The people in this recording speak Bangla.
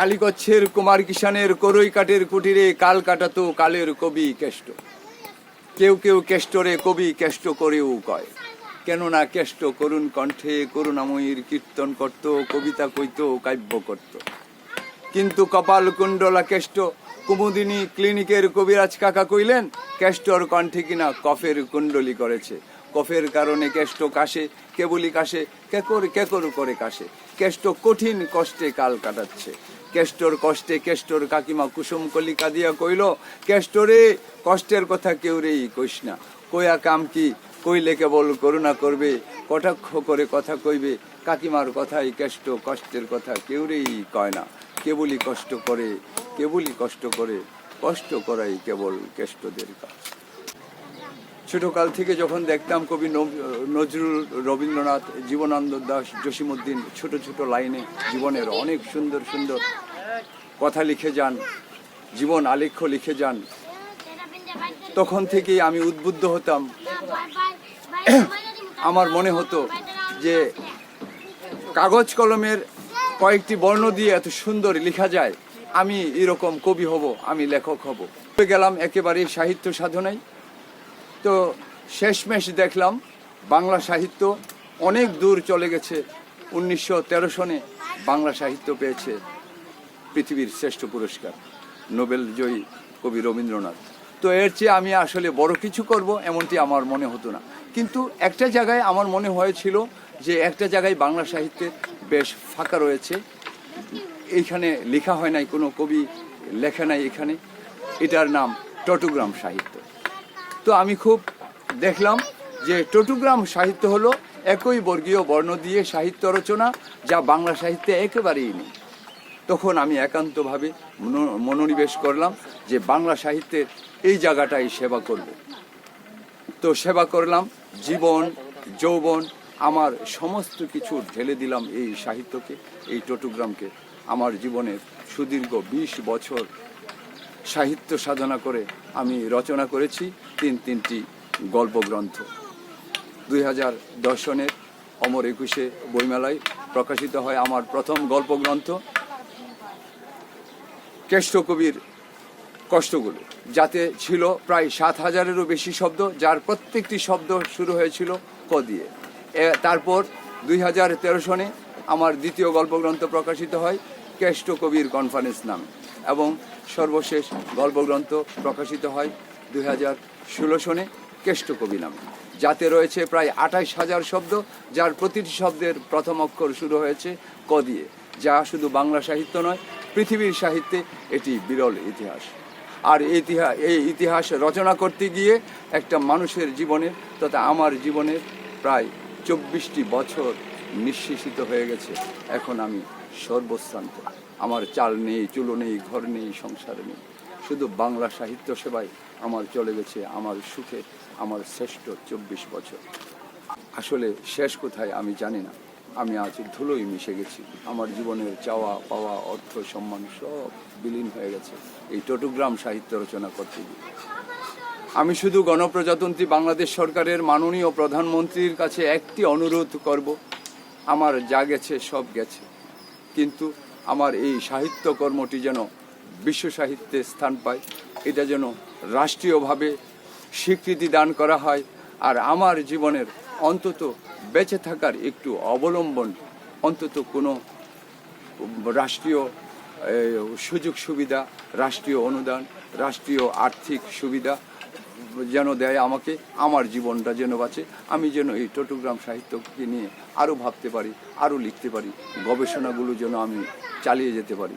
কালিকচ্ছের কুমার কিষানের করই কাঠের কুটিরে কাল কাটাতো কালের কবি কেষ্ট। কেউ কেউ কেষ্টরে কবি কেষ্ট করেও কয়, কেননা কেষ্ট করুণ কণ্ঠে করুণাময়ীর কীর্তন করত, কবিতা কইত, কাব্য করত। কিন্তু কপাল কুণ্ডলা কেষ্ট কুমুদিনী ক্লিনিকের কবিরাজ কাকা কইলেন, কেষ্টর কণ্ঠে কিনা কফের কুণ্ডলি করেছে। কফের কারণে কেষ্ট কাশে, কেবলই কাশে, কেকর কেকর করে কাশে। কেষ্ট কঠিন কষ্টে কাল কাটাচ্ছে। কেষ্টর কষ্টে কেষ্টর কাকিমা কুসুম কলিকা দিয়া কইল, কেষ্টরে কষ্টের কথা কেউ রেই কইস না, কইয়া কাম কি, কইলে কেবল করুণা করবে, কটাক্ষ করে কথা কইবে। কাকিমার কথাই কেষ্ট কষ্টের কথা কেউ রেই কয় না, কেবলই কষ্ট করে, কেবলই কষ্ট করে, কষ্ট করাই কেবল কেষ্টদের কাজ। ছোটকাল থেকে যখন দেখতাম কবি নজরুল, রবীন্দ্রনাথ, জীবনানন্দ দাশ, জসীমউদ্দিন ছোট ছোট লাইনে জীবনের অনেক সুন্দর সুন্দর কথা লিখে যান, জীবন আলেখ্য লিখে যান, তখন থেকেই আমি উদ্বুদ্ধ হতাম। আমার মনে হতো যে কাগজ কলমের কয়েকটি বর্ণ দিয়ে এত সুন্দর লেখা যায়, আমি এরকম কবি হব, আমি লেখক হব। গেলাম একেবারে সাহিত্য সাধনায়। তো শেষমেশ দেখলাম বাংলা সাহিত্য অনেক দূর চলে গেছে। 1913 সনে বাংলা সাহিত্য পেয়েছে পৃথিবীর শ্রেষ্ঠ পুরস্কার, নোবেল জয়ী কবি রবীন্দ্রনাথ। তো এর চেয়ে আমি আসলে বড় কিছু করব এমনটি আমার মনে হতো না। কিন্তু একটা জায়গায় আমার মনে হয়েছিল যে একটা জায়গায় বাংলা সাহিত্যের বেশ ফাঁকা রয়েছে, এইখানে লেখা হয় নাই, কোনো কবি লেখা নাই এখানে। এটার নাম টটুগ্রাম সাহিত্য। তো আমি খুব দেখলাম যে টটুগ্রাম সাহিত্য হলো একই বর্গীয় বর্ণ দিয়ে সাহিত্য রচনা, যা বাংলা সাহিত্যে একেবারেই নেই। তখন আমি একান্তভাবে মনোনিবেশ করলাম যে বাংলা সাহিত্যের এই জায়গাটাই সেবা করব। তো সেবা করলাম, জীবন যৌবন আমার সমস্ত কিছু ঢেলে দিলাম এই সাহিত্যকে, এই টটুগ্রামকে। আমার জীবনের সুদীর্ঘ 20 বছর সাহিত্য সাধনা করে আমি রচনা করেছি তিনটি গল্পগ্রন্থ। 2010 সনের অমর 21 বইমেলায় প্রকাশিত হয় আমার প্রথম গল্পগ্রন্থ কেষ্ট কবির কষ্টগুলো, যাতে ছিল প্রায় 7000-এরও বেশি শব্দ, যার প্রত্যেকটি শব্দ শুরু হয়েছিল ক দিয়ে। তারপর 2013 সনে আমার দ্বিতীয় গল্পগ্রন্থ প্রকাশিত হয় কেষ্ট কবির কনফারেন্স নামে, এবং সর্বশেষ গল্পগ্রন্থ প্রকাশিত হয় 2016 সনে কেষ্ট কবি নামে, যাতে রয়েছে প্রায় 28,000 শব্দ, যার প্রতিটি শব্দের প্রথম অক্ষর শুরু হয়েছে ক দিয়ে, যা শুধু বাংলা সাহিত্য নয়, পৃথিবীর সাহিত্যে এটি বিরল ইতিহাস। আর এই ইতিহাস রচনা করতে গিয়ে একটা মানুষের জীবনের তথা আমার জীবনের প্রায় 24টি বছর নিঃশেষিত হয়ে গেছে। এখন আমি সর্বশ্রান্ত, আমার চাল নেই, চুলো নেই, ঘর নেই, সংসার নেই, শুধু বাংলা সাহিত্য সেবায় আমার চলে গেছে আমার সুখে আমার শ্রেষ্ঠ 24 বছর। আসলে শেষ কোথায় আমি জানি না, আমি আজ ধুলোয় মিশে গেছি। আমার জীবনের চাওয়া পাওয়া, অর্থ, সম্মান সব বিলীন হয়ে গেছে এই টটুগ্রাম সাহিত্য রচনা করতে গিয়ে। আমি শুধু গণপ্রজাতন্ত্রী বাংলাদেশ সরকারের মাননীয় প্রধানমন্ত্রীর কাছে একটি অনুরোধ করব, আমার যা গেছে সব গেছে, কিন্তু আমার এই সাহিত্যকর্মটি যেন বিশ্ব সাহিত্যে স্থান পায়, এটা যেন রাষ্ট্রীয়ভাবে স্বীকৃতি দান করা হয়। আর আমার জীবনের অন্তত বেঁচে থাকার একটু অবলম্বন, অন্তত কোনো রাষ্ট্রীয় সুযোগ সুবিধা, রাষ্ট্রীয় অনুদান, রাষ্ট্রীয় আর্থিক সুবিধা যেন দেয় আমাকে, আমার জীবনটা যেন বাঁচে, আমি যেন এই টটুগ্রাম সাহিত্যকে নিয়ে আরও ভাবতে পারি, আরও লিখতে পারি, গবেষণাগুলো যেন আমি চালিয়ে যেতে পারি।